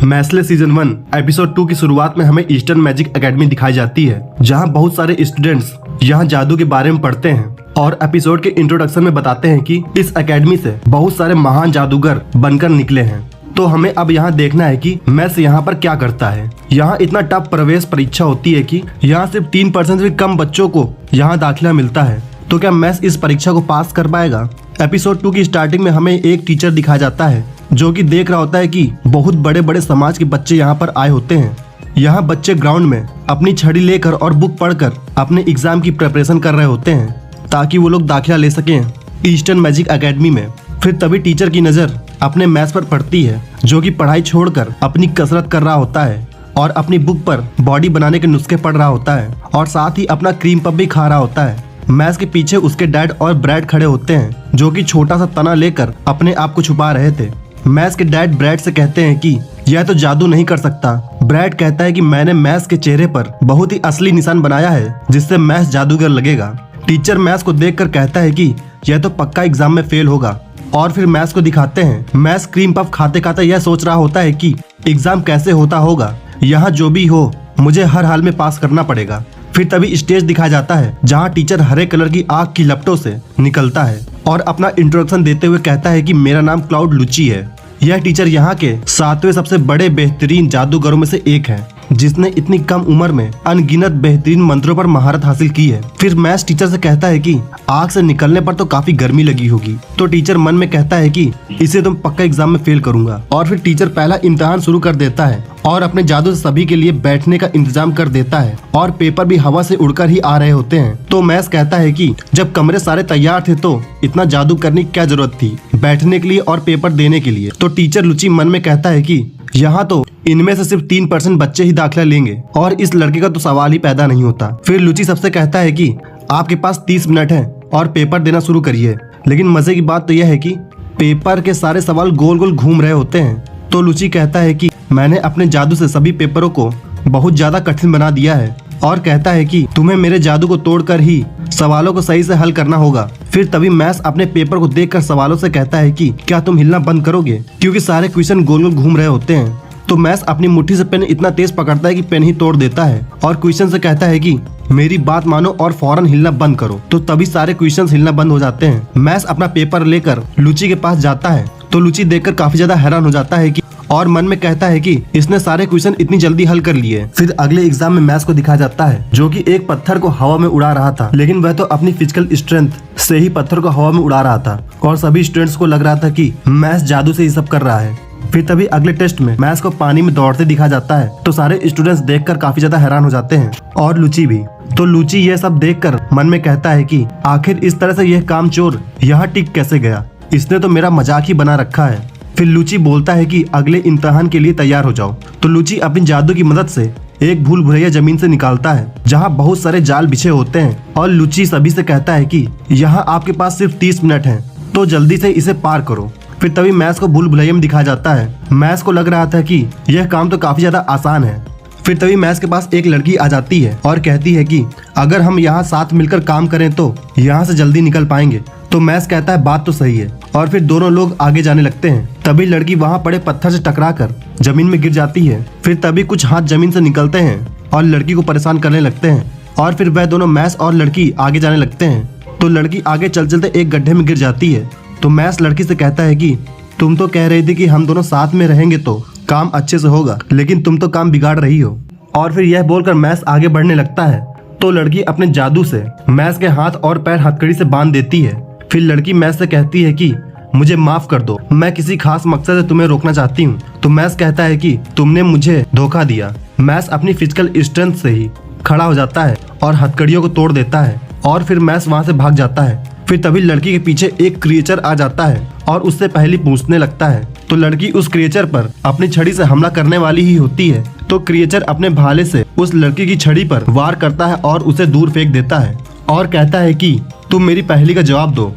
मैस्ले season 1 episode 2 की शुरुआत में हमें ईस्टर्न मैजिक एकेडमी दिखाई जाती है, जहां बहुत सारे स्टूडेंट्स यहां जादू के बारे में पढ़ते हैं और एपिसोड के इंट्रोडक्शन में बताते हैं कि इस एकेडमी से बहुत सारे महान जादूगर बनकर निकले हैं। तो हमें अब यहाँ देखना है कि मैस यहाँ पर क्या करता है। यहाँ इतना टफ प्रवेश परीक्षा होती है कि यहाँ सिर्फ 3% से भी कम बच्चों को यहाँ दाखिला मिलता है। तो क्या मैस इस परीक्षा को पास कर पाएगा? एपिसोड 2 की स्टार्टिंग में हमें एक टीचर दिखाया जाता है जो कि देख रहा होता है कि बहुत बड़े बड़े समाज के बच्चे यहाँ पर आए होते हैं। यहाँ बच्चे ग्राउंड में अपनी छड़ी लेकर और बुक पढ़कर अपने एग्जाम की प्रिपरेशन कर रहे होते हैं ताकि वो लोग दाखिला ले सकें ईस्टर्न मैजिक एकेडमी में। फिर तभी टीचर की नज़र अपने मैथ्स पर पड़ती है जो कि पढ़ाई छोड़कर अपनी कसरत कर रहा होता है और अपनी बुक पर बॉडी बनाने के नुस्खे पढ़ रहा होता है और साथ ही अपना क्रीम पफ भी खा रहा होता है। मैथ्स के पीछे उसके डैड और ब्रैड खड़े होते हैं जो कि छोटा सा तना लेकर अपने आप को छुपा रहे थे। मैथ्स के डैड ब्रैड से कहते हैं कि यह तो जादू नहीं कर सकता। ब्रैड कहता है कि मैंने मैथ्स के चेहरे पर बहुत ही असली निशान बनाया है जिससे मैथ्स जादूगर लगेगा। टीचर मैथ्स को देखकर कहता है कि यह तो पक्का एग्जाम में फेल होगा और फिर मैथ्स को दिखाते हैं। मैथ्स क्रीम पफ खाते खाते यह सोच रहा होता है कि एग्जाम कैसे होता होगा, यहाँ जो भी हो मुझे हर हाल में पास करना पड़ेगा। फिर तभी स्टेज दिखाया जाता है जहाँ टीचर हरे कलर की आग की लपटों से निकलता है और अपना इंट्रोडक्शन देते हुए कहता है कि मेरा नाम क्लाउड लुची है। यह टीचर यहाँ के 7वें सबसे बड़े बेहतरीन जादूगरों में से एक है जिसने इतनी कम उम्र में अनगिनत बेहतरीन मंत्रों पर महारत हासिल की है। फिर मैथ्स टीचर से कहता है कि आग से निकलने पर तो काफी गर्मी लगी होगी। तो टीचर मन में कहता है कि इसे तुम पक्का एग्जाम में फेल करूंगा। और फिर टीचर पहला इम्तिहान शुरू कर देता है और अपने जादू से सभी के लिए बैठने का इंतजाम कर देता है और पेपर भी हवा से उड़कर ही आ रहे होते हैं। तो मैथ्स कहता है कि जब कमरे सारे तैयार थे तो इतना जादू करने की क्या जरूरत थी बैठने के लिए और पेपर देने के लिए। तो टीचर लुची मन में कहता है कि यहाँ तो इनमें से सिर्फ 3% बच्चे ही दाखिला लेंगे और इस लड़के का तो सवाल ही पैदा नहीं होता। फिर लुची सबसे कहता है कि आपके पास 30 मिनट है और पेपर देना शुरू करिए। लेकिन मजे की बात तो यह है कि पेपर के सारे सवाल गोल गोल घूम रहे होते हैं। तो लुची कहता है कि मैंने अपने जादू से सभी पेपरों को बहुत ज्यादा कठिन बना दिया है और कहता है कि तुम्हें मेरे जादू को तोड़कर ही सवालों को सही से हल करना होगा। फिर तभी मैथ्स अपने पेपर को देखकर सवालों से कहता है कि क्या तुम हिलना बंद करोगे, क्योंकि सारे क्वेश्चन गोल गोल घूम रहे होते हैं। तो मैथ्स अपनी मुट्ठी से पेन इतना तेज पकड़ता है कि पेन ही तोड़ देता है और क्वेश्चन से कहता है कि मेरी बात मानो और फौरन हिलना बंद करो। तो तभी सारे क्वेश्चंस हिलना बंद हो जाते हैं। मैथ्स अपना पेपर लेकर लुची के पास जाता है तो लुची देखकर काफी ज्यादा हैरान हो जाता है कि और मन में कहता है कि इसने सारे क्वेश्चन इतनी जल्दी हल कर लिए। फिर अगले एग्जाम में मैथ्स को दिखाया जाता है जो कि एक पत्थर को हवा में उड़ा रहा था, लेकिन वह तो अपनी फिजिकल स्ट्रेंथ से ही पत्थर को हवा में उड़ा रहा था और सभी स्टूडेंट्स को लग रहा था कि मैथ्स जादू से ही सब कर रहा है। फिर तभी अगले टेस्ट में मैथ्स को पानी में दौड़ते दिखाया जाता है तो सारे स्टूडेंट्स देखकर काफी ज्यादा हैरान हो जाते हैं और लुची भी। तो लुची ये सब देखकर मन में कहता है कि आखिर इस तरह से यह कामचोर यहाँ टिक कैसे गया, इसने तो मेरा मजाक ही बना रखा है। फिर लुची बोलता है कि अगले इम्तिहान के लिए तैयार हो जाओ। तो लुची अपनी जादू की मदद से एक भूल भुलैया जमीन से निकालता है जहाँ बहुत सारे जाल बिछे होते हैं और लुची सभी से कहता है कि यहाँ आपके पास सिर्फ 30 मिनट हैं तो जल्दी से इसे पार करो। फिर तभी मैथ्स को भूल भुलैया में दिखाया जाता है। मैथ्स को लग रहा था कि यह काम तो काफी ज्यादा आसान है। फिर तभी मैथ्स के पास एक लड़की आ जाती है और कहती है कि अगर हम यहाँ साथ मिलकर काम करें तो यहाँ से जल्दी निकल पाएंगे। तो मैथ्स कहता है बात तो सही है और फिर दोनों लोग आगे जाने लगते हैं। तभी लड़की वहाँ पड़े पत्थर से टकराकर जमीन में गिर जाती है। फिर तभी कुछ हाथ जमीन से निकलते हैं और लड़की को परेशान करने लगते हैं और फिर वह दोनों मैथ्स और लड़की आगे जाने लगते हैं। तो लड़की आगे चल चलते एक गड्ढे में गिर जाती है। तो मैथ्स लड़की से कहता है कि तुम तो कह रही थी कि हम दोनों साथ में रहेंगे तो काम अच्छे से होगा, लेकिन तुम तो काम बिगाड़ रही हो। और फिर यह बोलकर मैथ्स आगे बढ़ने लगता है तो लड़की अपने जादू से मैथ्स के हाथ और पैर हथकड़ी से बांध देती है। फिर लड़की मैथ्स से कहती है कि मुझे माफ कर दो, मैं किसी खास मकसद से तुम्हें रोकना चाहती हूँ। तो मैथ्स कहता है कि तुमने मुझे धोखा दिया। मैथ्स अपनी फिजिकल स्ट्रेंथ से ही खड़ा हो जाता है और हथकड़ियों को तोड़ देता है और फिर मैथ्स वहाँ से भाग जाता है। फिर तभी लड़की के पीछे एक क्रिएचर आ जाता है और उससे पहले पूछने लगता है। तो लड़की उस क्रिएचर पर अपनी छड़ी से हमला करने वाली ही होती है। तो क्रिएचर अपने भाले से उस लड़की की छड़ी पर वार करता है और उसे दूर फेंक देता है और कहता है कि तुम मेरी पहेली का जवाब दो।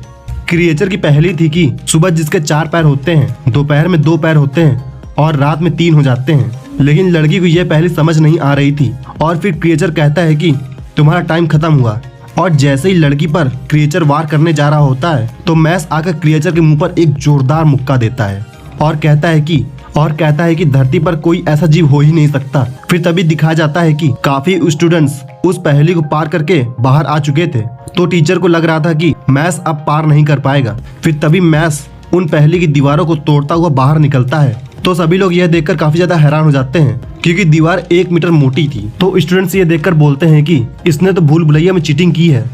क्रिएचर की पहेली थी कि सुबह जिसके 4 पैर होते हैं, दोपहर में 2 पैर होते हैं और रात में 3 हो जाते हैं। लेकिन लड़की को यह पहेली समझ नहीं आ रही थी और फिर क्रिएचर कहता है कि तुम्हारा टाइम खत्म हुआ। और जैसे ही लड़की पर क्रिएचर वार करने जा रहा होता है तो मैथ्स आकर क्रिएचर के मुंह पर एक जोरदार मुक्का देता है और कहता है कि और कहता है कि धरती पर कोई ऐसा जीव हो ही नहीं सकता। फिर तभी दिखाया जाता है कि काफी स्टूडेंट्स उस पहेली को पार करके बाहर आ चुके थे। तो टीचर को लग रहा था कि मैथ्स अब पार नहीं कर पाएगा। फिर तभी मैथ्स उन पहेली की दीवारों को तोड़ता हुआ बाहर निकलता है। तो सभी लोग यह देखकर काफी ज्यादा हैरान हो जाते हैं क्योंकि दीवार 1 मीटर मोटी थी। तो स्टूडेंट्स ये देखकर बोलते हैं कि इसने तो भूल भुलैया में चीटिंग की है,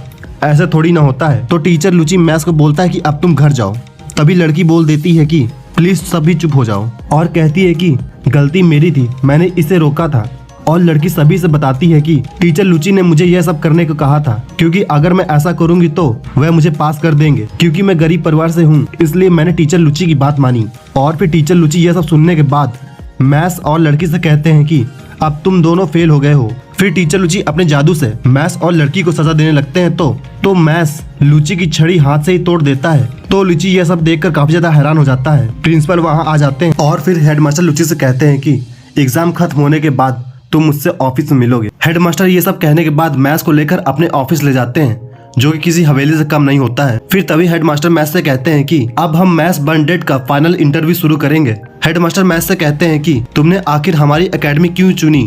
ऐसा थोड़ी ना होता है। तो टीचर लुची मैथ्स को बोलता है कि अब तुम घर जाओ। तभी लड़की बोल देती है कि प्लीज सभी चुप हो जाओ और कहती है कि गलती मेरी थी, मैंने इसे रोका था। और लड़की सभी से बताती है कि टीचर लुची ने मुझे यह सब करने को कहा था क्योंकि अगर मैं ऐसा करूंगी तो वह मुझे पास कर देंगे। क्योंकि मैं गरीब परिवार से हूँ इसलिए मैंने टीचर लुची की बात मानी। और फिर टीचर लुची यह सब सुनने के बाद मैथ्स और लड़की से कहते हैं कि अब तुम दोनों फेल हो गए हो। फिर टीचर लुची अपने जादू से मैथ्स और लड़की को सजा देने लगते हैं। तो मैथ्स लुची की छड़ी हाथ से ही तोड़ देता है। तो लुची यह सब देखकर काफी ज्यादा हैरान हो जाता है। प्रिंसिपल वहाँ आ जाते हैं और फिर हेडमास्टर लुची से कहते हैं कि एग्जाम खत्म होने के बाद तुम मुझसे ऑफिस में मिलोगे। हेडमास्टर ये सब कहने के बाद मैथ्स को लेकर अपने ऑफिस ले जाते हैं जो कि किसी हवेली से कम नहीं होता है। फिर तभी हेडमास्टर मैथ्स से कहते हैं कि अब हम मैथ्स बर्नडेड का फाइनल इंटरव्यू शुरू करेंगे। हेडमास्टर मैथ्स से कहते हैं कि तुमने आखिर हमारी एकेडमी क्यों चुनी।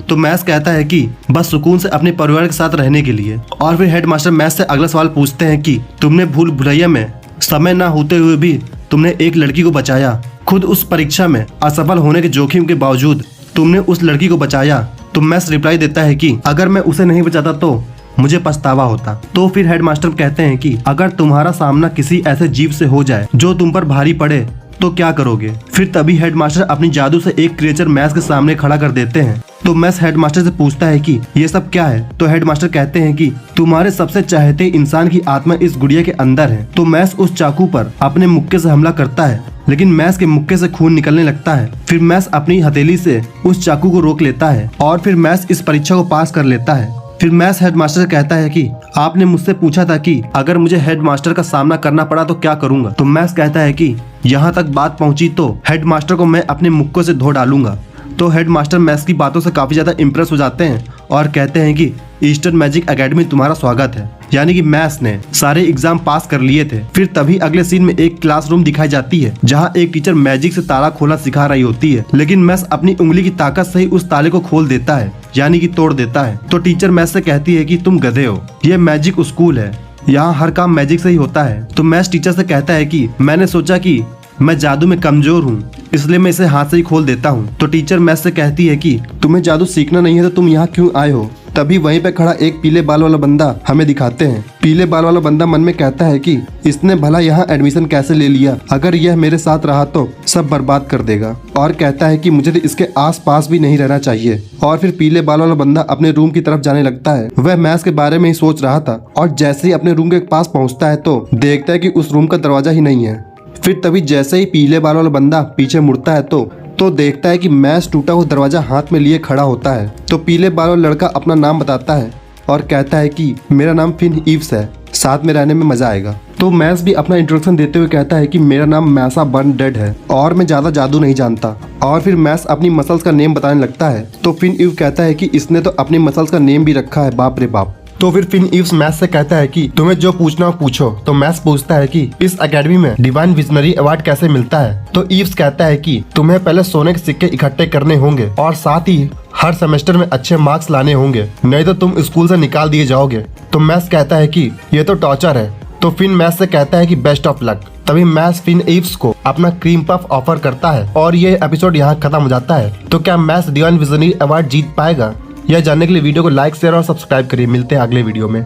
तो मैथ्स कहता है कि बस सुकून से अपने परिवार के साथ रहने के लिए। और फिर हेडमास्टर मैथ्स से अगला सवाल पूछते हैं कि तुमने भूल भुलैया में समय न होते हुए भी तुमने एक लड़की को बचाया। खुद उस परीक्षा में असफल होने के जोखिम के बावजूद तुमने उस लड़की को बचाया। तो मैथ्स रिप्लाई देता है कि अगर मैं उसे नहीं बचाता तो मुझे पछतावा होता। तो फिर हेडमास्टर कहते हैं कि अगर तुम्हारा सामना किसी ऐसे जीव से हो जाए जो तुम पर भारी पड़े तो क्या करोगे। फिर तभी हेडमास्टर अपनी जादू से एक क्रिएचर मैथ्स के सामने खड़ा कर देते हैं। तो मैथ्स हेडमास्टर से पूछता है कि ये सब क्या है। तो हेडमास्टर कहते हैं कि तुम्हारे सबसे चाहते इंसान की आत्मा इस गुड़िया के अंदर है। तो मैथ्स उस चाकू पर अपने मुक्के से हमला करता है लेकिन मैथ्स के मुक्के से खून निकलने लगता है। फिर मैथ्स अपनी हथेली से उस चाकू को रोक लेता है और फिर मैथ्स इस परीक्षा को पास कर लेता है। फिर मैथ्स हेडमास्टर से कहता है कि आपने मुझसे पूछा था कि अगर मुझे हेडमास्टर का सामना करना पड़ा तो क्या करूंगा। तो मैथ्स कहता है कि यहाँ तक बात पहुंची तो हेडमास्टर को मैं अपने मुक्कों से धो डालूंगा। तो हेडमास्टर मैथ्स की बातों से काफी ज्यादा इम्प्रेस हो जाते हैं और कहते हैं कि ईस्टर्न मैजिक एकेडमी तुम्हारा स्वागत है। यानी कि मैथ्स ने सारे एग्जाम पास कर लिए थे। फिर तभी अगले सीन में एक क्लासरूम दिखाई जाती है जहाँ एक टीचर मैजिक से ताला खोलना सिखा रही होती है लेकिन मैथ्स अपनी उंगली की ताकत से ही उस ताले को खोल देता है यानी कि तोड़ देता है। तो टीचर मैथ्स से कहती है कि तुम गधे हो, ये मैजिक स्कूल है, यहाँ हर काम मैजिक से ही होता है। तो मैथ्स टीचर से कहता है कि मैंने सोचा कि मैं जादू में कमजोर हूँ इसलिए मैं इसे हाथ से ही खोल देता हूँ। तो टीचर मैथ्स से कहती है कि तुम्हें जादू सीखना नहीं है तो तुम यहाँ क्यों आए हो। तभी वहीं पे खड़ा एक पीले बाल वाला बंदा हमें दिखाते हैं। पीले बाल वाला बंदा मन में कहता है कि इसने भला यहाँ एडमिशन कैसे ले लिया, अगर यह मेरे साथ रहा तो सब बर्बाद कर देगा। और कहता है कि मुझे तो इसके आस पास भी नहीं रहना चाहिए। और फिर पीले बाल वाला बंदा अपने रूम की तरफ जाने लगता है। वह मैथ्स के बारे में ही सोच रहा था और जैसे ही अपने रूम के पास पहुँचता है तो देखता है कि उस रूम का दरवाजा ही नहीं है। फिर तभी जैसे ही पीले बाल वाला बंदा पीछे मुड़ता है तो देखता है कि मैथ्स टूटा हुआ दरवाजा हाथ में लिए खड़ा होता है। तो पीले बाल वाला लड़का अपना नाम बताता है और कहता है कि मेरा नाम फिन ईव्स है, साथ में रहने में मजा आएगा। तो मैथ्स भी अपना इंट्रोडक्शन देते हुए कहता है कि मेरा नाम मैसा बर्नडेड है और मैं ज्यादा जादू नहीं जानता। और फिर मैथ्स अपनी मसल्स का नेम बताने लगता है। तो फिन ईव कहता है कि इसने तो अपनी मसल्स का नेम भी रखा है, बाप रे बाप। तो फिर फिन ईव्स मैथ्स से कहता है कि तुम्हें जो पूछना हो पूछो। तो मैथ्स पूछता है कि इस एकेडमी में डिवाइन विजनरी अवार्ड कैसे मिलता है। तो ईव्स कहता है कि तुम्हें पहले सोने के सिक्के इकट्ठे करने होंगे और साथ ही हर सेमेस्टर में अच्छे मार्क्स लाने होंगे, नहीं तो तुम स्कूल से निकाल दिए जाओगे। तो मैथ्स कहता है कि ये तो टॉर्चर है। तो फिन मैथ्स से कहता है कि बेस्ट ऑफ लक। तभी मैथ्स फिन ईव्स को अपना क्रीम पफ ऑफर करता है और ये एपिसोड यहाँ खत्म हो जाता है। तो क्या मैथ्स डिवाइन विजनरी अवार्ड जीत पाएगा? यह जानने के लिए वीडियो को लाइक, शेयर और सब्सक्राइब करिए। मिलते हैं अगले वीडियो में।